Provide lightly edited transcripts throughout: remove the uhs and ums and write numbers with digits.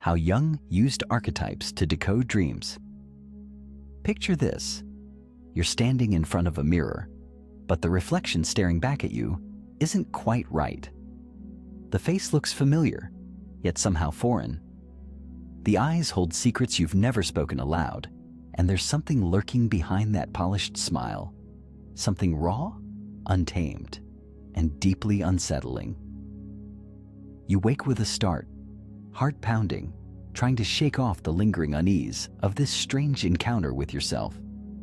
How Jung used archetypes to decode dreams. Picture this. You're standing in front of a mirror, but the reflection staring back at you isn't quite right. The face looks familiar, yet somehow foreign. The eyes hold secrets you've never spoken aloud, and there's something lurking behind that polished smile. Something raw, untamed, and deeply unsettling. You wake with a start, heart pounding, trying to shake off the lingering unease of this strange encounter with yourself.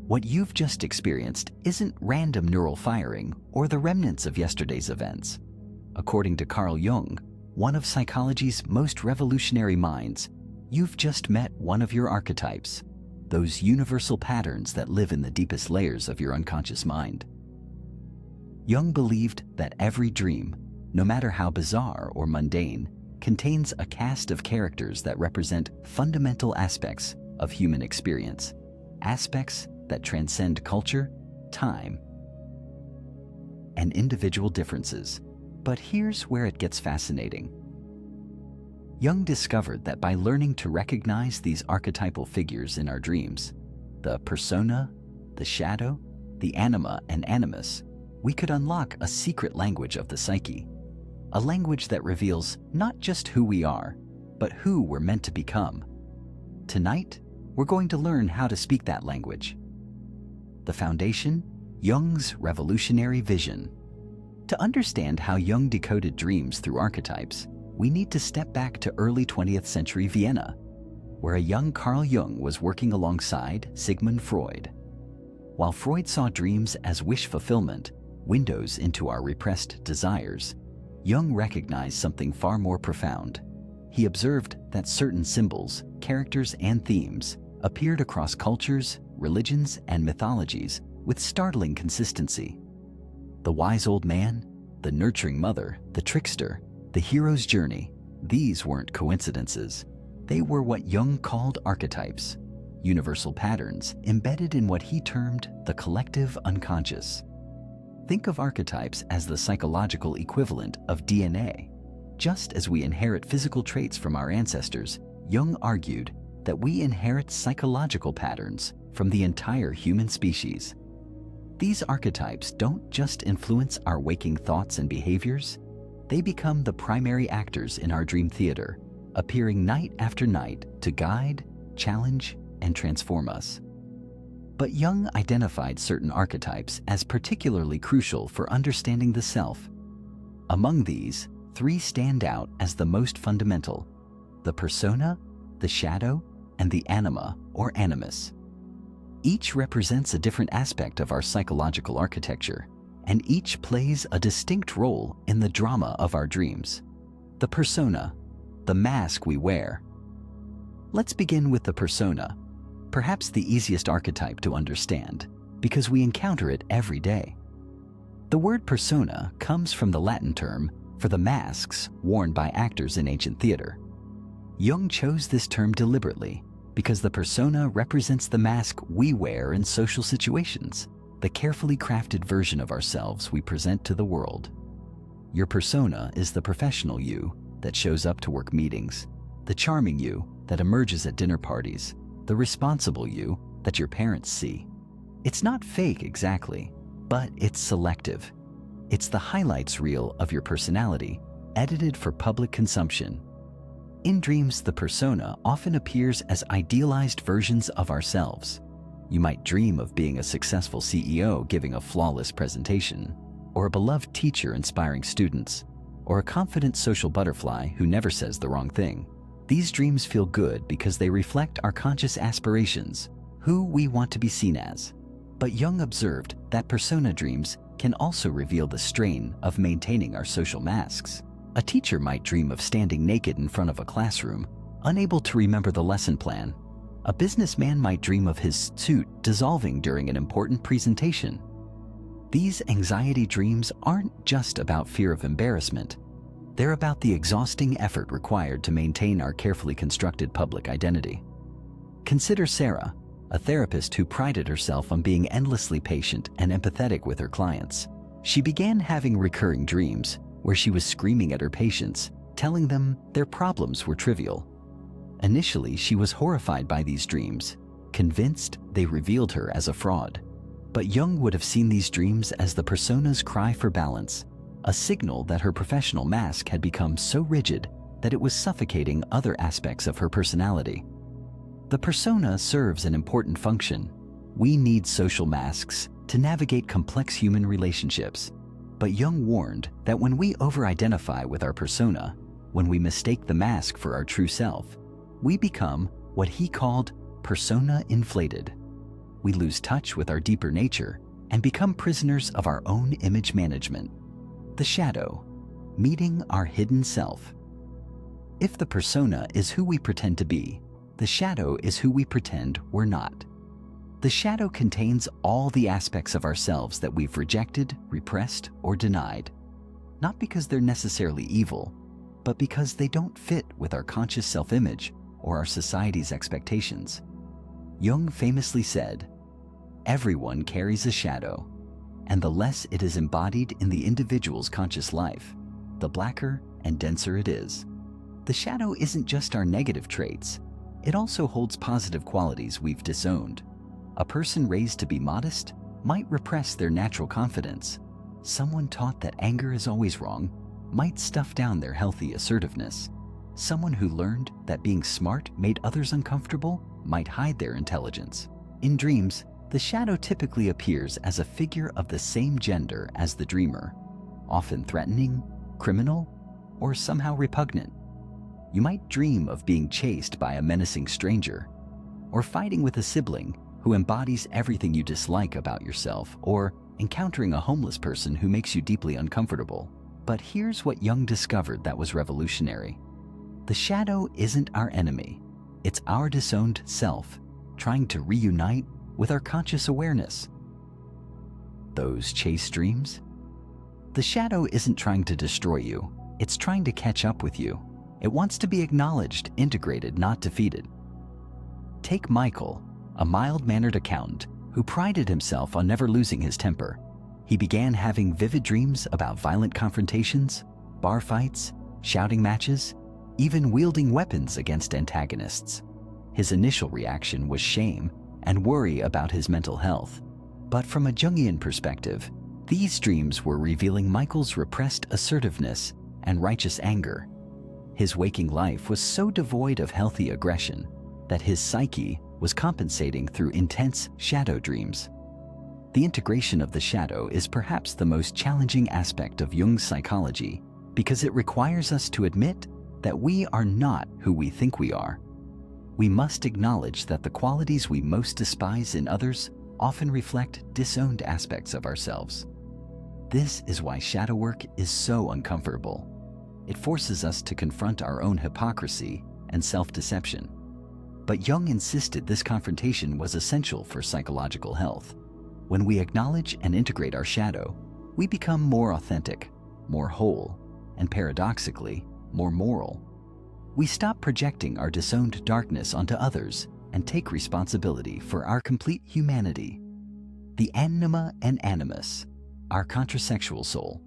What you've just experienced isn't random neural firing or the remnants of yesterday's events. According to Carl Jung, one of psychology's most revolutionary minds, you've just met one of your archetypes, those universal patterns that live in the deepest layers of your unconscious mind. Jung believed that every dream, no matter how bizarre or mundane, contains a cast of characters that represent fundamental aspects of human experience, aspects that transcend culture, time, and individual differences. But here's where it gets fascinating. Jung discovered that by learning to recognize these archetypal figures in our dreams, the persona, the shadow, the anima, and animus, we could unlock a secret language of the psyche, a language that reveals not just who we are, but who we're meant to become. Tonight, we're going to learn how to speak that language. The foundation, Jung's revolutionary vision. To understand how Jung decoded dreams through archetypes, we need to step back to early 20th century Vienna, where a young Carl Jung was working alongside Sigmund Freud. While Freud saw dreams as wish fulfillment, windows into our repressed desires, Jung recognized something far more profound. He observed that certain symbols, characters, and themes appeared across cultures, religions, and mythologies with startling consistency. The wise old man, the nurturing mother, the trickster, the hero's journey, these weren't coincidences. They were what Jung called archetypes, universal patterns embedded in what he termed the collective unconscious. Think of archetypes as the psychological equivalent of DNA. Just as we inherit physical traits from our ancestors, Jung argued that we inherit psychological patterns from the entire human species. These archetypes don't just influence our waking thoughts and behaviors, they become the primary actors in our dream theater, appearing night after night to guide, challenge, and transform us. But Jung identified certain archetypes as particularly crucial for understanding the self. Among these, 3 stand out as the most fundamental: the persona, the shadow, and the anima or animus. Each represents a different aspect of our psychological architecture, and each plays a distinct role in the drama of our dreams. The persona, the mask we wear. Let's begin with the persona, perhaps the easiest archetype to understand, because we encounter it every day. The word persona comes from the Latin term for the masks worn by actors in ancient theater. Jung chose this term deliberately because the persona represents the mask we wear in social situations, the carefully crafted version of ourselves we present to the world. Your persona is the professional you that shows up to work meetings, the charming you that emerges at dinner parties, the responsible you that your parents see. It's not fake exactly, but it's selective. It's the highlights reel of your personality, edited for public consumption. In dreams, the persona often appears as idealized versions of ourselves. You might dream of being a successful CEO giving a flawless presentation, or a beloved teacher inspiring students, or a confident social butterfly who never says the wrong thing. These dreams feel good because they reflect our conscious aspirations, who we want to be seen as. But Jung observed that persona dreams can also reveal the strain of maintaining our social masks. A teacher might dream of standing naked in front of a classroom, unable to remember the lesson plan. A businessman might dream of his suit dissolving during an important presentation. These anxiety dreams aren't just about fear of embarrassment. They're about the exhausting effort required to maintain our carefully constructed public identity. Consider Sarah, a therapist who prided herself on being endlessly patient and empathetic with her clients. She began having recurring dreams where she was screaming at her patients, telling them their problems were trivial. Initially, she was horrified by these dreams, convinced they revealed her as a fraud. But Jung would have seen these dreams as the persona's cry for balance, a signal that her professional mask had become so rigid that it was suffocating other aspects of her personality. The persona serves an important function. We need social masks to navigate complex human relationships. But Jung warned that when we over-identify with our persona, when we mistake the mask for our true self, we become what he called persona inflated. We lose touch with our deeper nature and become prisoners of our own image management. The shadow, meeting our hidden self. If the persona is who we pretend to be, the shadow is who we pretend we're not. The shadow contains all the aspects of ourselves that we've rejected, repressed, or denied, not because they're necessarily evil, but because they don't fit with our conscious self-image or our society's expectations. Jung famously said, "Everyone carries a shadow, and the less it is embodied in the individual's conscious life, the blacker and denser it is." The shadow isn't just our negative traits, it also holds positive qualities we've disowned. A person raised to be modest might repress their natural confidence. Someone taught that anger is always wrong might stuff down their healthy assertiveness. Someone who learned that being smart made others uncomfortable might hide their intelligence. In dreams, the shadow typically appears as a figure of the same gender as the dreamer, often threatening, criminal, or somehow repugnant. You might dream of being chased by a menacing stranger, or fighting with a sibling who embodies everything you dislike about yourself, or encountering a homeless person who makes you deeply uncomfortable. But here's what Jung discovered that was revolutionary. The shadow isn't our enemy. It's our disowned self, trying to reunite with our conscious awareness. Those chase dreams? The shadow isn't trying to destroy you. It's trying to catch up with you. It wants to be acknowledged, integrated, not defeated. Take Michael, a mild-mannered accountant who prided himself on never losing his temper. He began having vivid dreams about violent confrontations, bar fights, shouting matches, even wielding weapons against antagonists. His initial reaction was shame and worry about his mental health. But from a Jungian perspective, these dreams were revealing Michael's repressed assertiveness and righteous anger. His waking life was so devoid of healthy aggression that his psyche was compensating through intense shadow dreams. The integration of the shadow is perhaps the most challenging aspect of Jung's psychology because it requires us to admit that we are not who we think we are. We must acknowledge that the qualities we most despise in others often reflect disowned aspects of ourselves. This is why shadow work is so uncomfortable. It forces us to confront our own hypocrisy and self-deception. But Jung insisted this confrontation was essential for psychological health. When we acknowledge and integrate our shadow, we become more authentic, more whole, and paradoxically, more moral. We stop projecting our disowned darkness onto others and take responsibility for our complete humanity. The Anima and Animus, our contrasexual soul.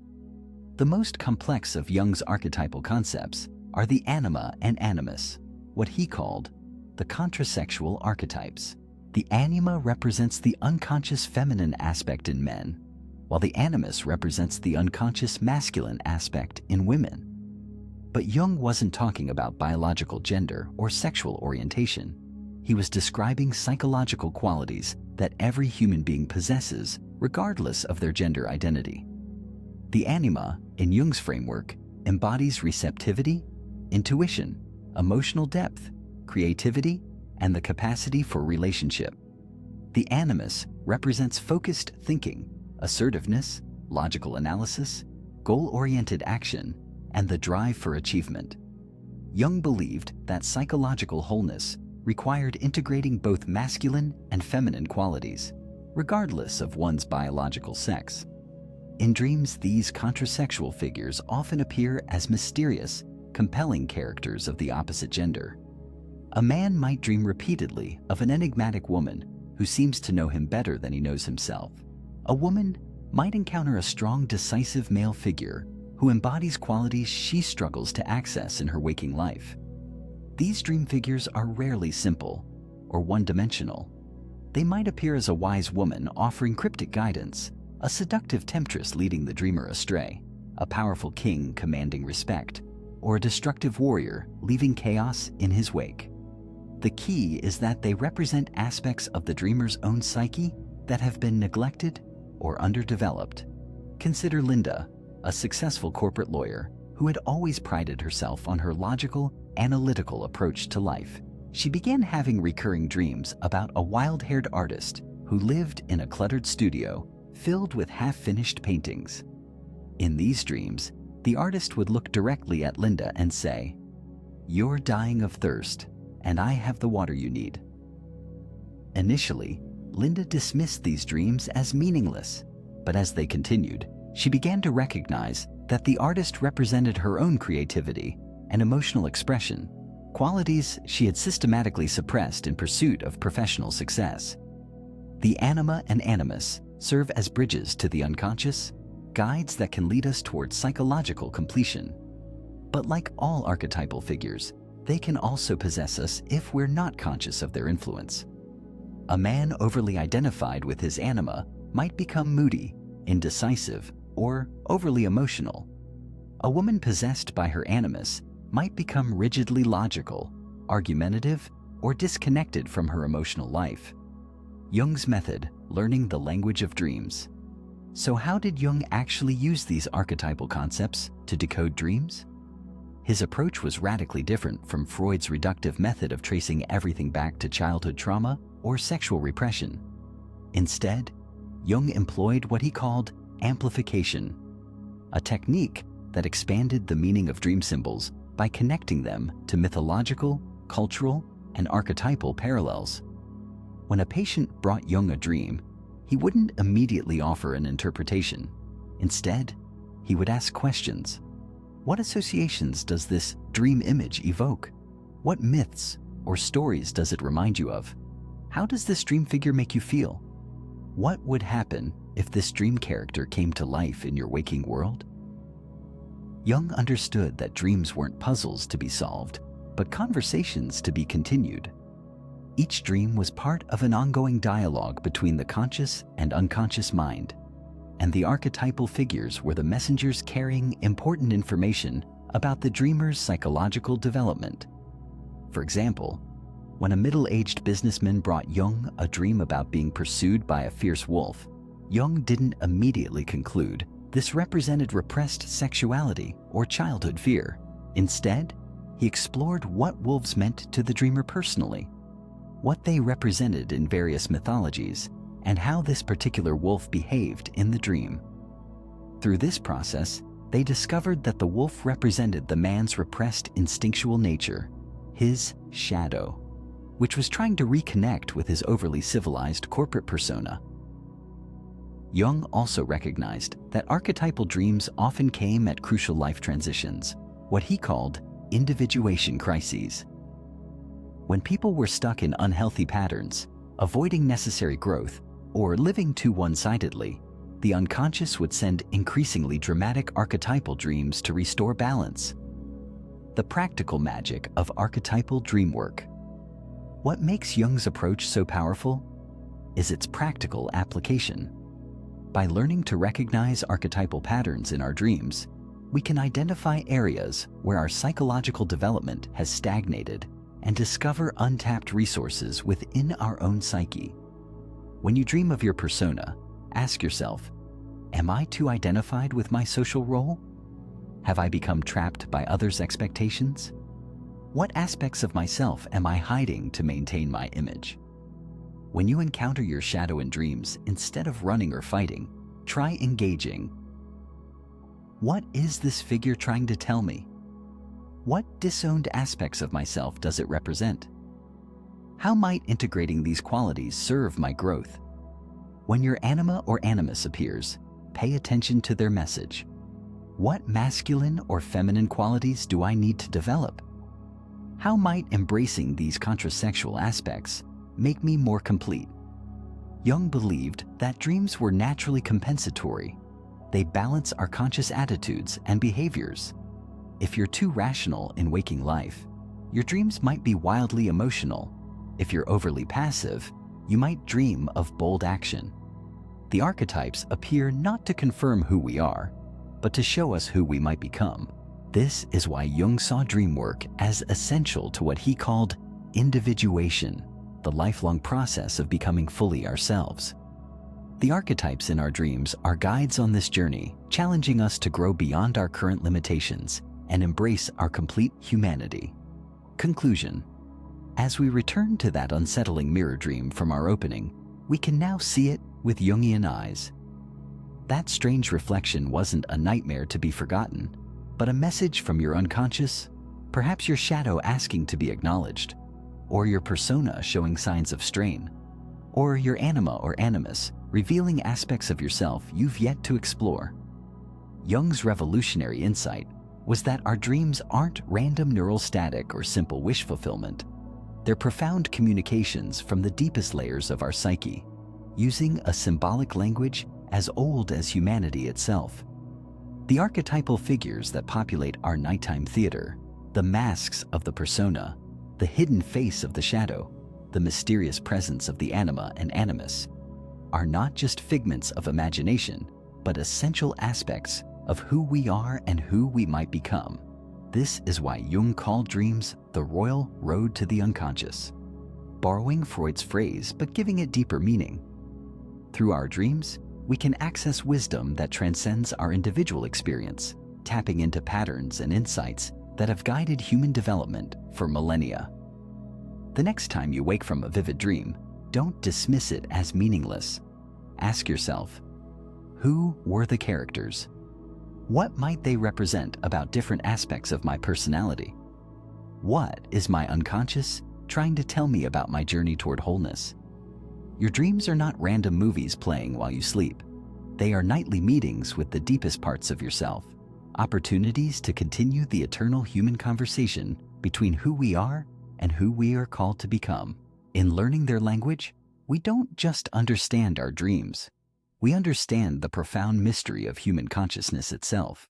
The most complex of Jung's archetypal concepts are the Anima and Animus, what he called the contrasexual archetypes. The Anima represents the unconscious feminine aspect in men, while the Animus represents the unconscious masculine aspect in women. But Jung wasn't talking about biological gender or sexual orientation. He was describing psychological qualities that every human being possesses, regardless of their gender identity. The Anima, in Jung's framework, embodies receptivity, intuition, emotional depth, creativity, and the capacity for relationship. The Animus represents focused thinking, assertiveness, logical analysis, goal-oriented action, and the drive for achievement. Jung believed that psychological wholeness required integrating both masculine and feminine qualities, regardless of one's biological sex. In dreams, these contrasexual figures often appear as mysterious, compelling characters of the opposite gender. A man might dream repeatedly of an enigmatic woman who seems to know him better than he knows himself. A woman might encounter a strong, decisive male figure who embodies qualities she struggles to access in her waking life. These dream figures are rarely simple or one-dimensional. They might appear as a wise woman offering cryptic guidance, a seductive temptress leading the dreamer astray, a powerful king commanding respect, or a destructive warrior leaving chaos in his wake. The key is that they represent aspects of the dreamer's own psyche that have been neglected or underdeveloped. Consider Linda, a successful corporate lawyer who had always prided herself on her logical, analytical approach to life. She began having recurring dreams about a wild-haired artist who lived in a cluttered studio filled with half-finished paintings. In these dreams, the artist would look directly at Linda and say, "You're dying of thirst, and I have the water you need." Initially, Linda dismissed these dreams as meaningless, but as they continued, she began to recognize that the artist represented her own creativity and emotional expression, qualities she had systematically suppressed in pursuit of professional success. The Anima and Animus serve as bridges to the unconscious, guides that can lead us towards psychological completion. But like all archetypal figures, they can also possess us if we're not conscious of their influence. A man overly identified with his anima might become moody, indecisive, or overly emotional. A woman possessed by her animus might become rigidly logical, argumentative, or disconnected from her emotional life. Jung's method, learning the language of dreams. So how did Jung actually use these archetypal concepts to decode dreams? His approach was radically different from Freud's reductive method of tracing everything back to childhood trauma or sexual repression. Instead, Jung employed what he called amplification, a technique that expanded the meaning of dream symbols by connecting them to mythological, cultural, and archetypal parallels. When a patient brought Jung a dream, he wouldn't immediately offer an interpretation. Instead, he would ask questions. What associations does this dream image evoke? What myths or stories does it remind you of? How does this dream figure make you feel? What would happen if this dream character came to life in your waking world? Jung understood that dreams weren't puzzles to be solved, but conversations to be continued. Each dream was part of an ongoing dialogue between the conscious and unconscious mind, and the archetypal figures were the messengers carrying important information about the dreamer's psychological development. For example, when a middle-aged businessman brought Jung a dream about being pursued by a fierce wolf, Jung didn't immediately conclude this represented repressed sexuality or childhood fear. Instead, he explored what wolves meant to the dreamer personally, what they represented in various mythologies, and how this particular wolf behaved in the dream. Through this process, they discovered that the wolf represented the man's repressed instinctual nature, his shadow, which was trying to reconnect with his overly civilized corporate persona. Jung also recognized that archetypal dreams often came at crucial life transitions, what he called individuation crises. When people were stuck in unhealthy patterns, avoiding necessary growth, or living too one-sidedly, the unconscious would send increasingly dramatic archetypal dreams to restore balance. The practical magic of archetypal dream work. What makes Jung's approach so powerful is its practical application. By learning to recognize archetypal patterns in our dreams, we can identify areas where our psychological development has stagnated and discover untapped resources within our own psyche. When you dream of your persona, ask yourself, am I too identified with my social role? Have I become trapped by others' expectations? What aspects of myself am I hiding to maintain my image? When you encounter your shadow in dreams, instead of running or fighting, try engaging. What is this figure trying to tell me? What disowned aspects of myself does it represent? How might integrating these qualities serve my growth? When your anima or animus appears, pay attention to their message. What masculine or feminine qualities do I need to develop? How might embracing these contrasexual aspects make me more complete? Jung believed that dreams were naturally compensatory. They balance our conscious attitudes and behaviors. If you're too rational in waking life, Your dreams might be wildly emotional. If you're overly passive, you might dream of bold action. The archetypes appear not to confirm who we are, but to show us who we might become. This is why Jung saw dream work as essential to what he called individuation, the lifelong process of becoming fully ourselves. The archetypes in our dreams are guides on this journey, challenging us to grow beyond our current limitations and embrace our complete humanity. Conclusion. As we return to that unsettling mirror dream from our opening, we can now see it with Jungian eyes. That strange reflection wasn't a nightmare to be forgotten, but a message from your unconscious, perhaps your shadow asking to be acknowledged, or your persona showing signs of strain, or your anima or animus revealing aspects of yourself you've yet to explore. Jung's revolutionary insight was that our dreams aren't random neural static or simple wish fulfillment. They're profound communications from the deepest layers of our psyche, using a symbolic language as old as humanity itself. The archetypal figures that populate our nighttime theater, the masks of the persona, the hidden face of the shadow, the mysterious presence of the anima and animus, are not just figments of imagination, but essential aspects of who we are and who we might become. This is why Jung called dreams the royal road to the unconscious, borrowing Freud's phrase but giving it deeper meaning. Through our dreams, we can access wisdom that transcends our individual experience, tapping into patterns and insights that have guided human development for millennia. The next time you wake from a vivid dream, don't dismiss it as meaningless. Ask yourself, who were the characters? What might they represent about different aspects of my personality? What is my unconscious trying to tell me about my journey toward wholeness? Your dreams are not random movies playing while you sleep. They are nightly meetings with the deepest parts of yourself, opportunities to continue the eternal human conversation between who we are and who we are called to become. In learning their language, we don't just understand our dreams. We understand the profound mystery of human consciousness itself.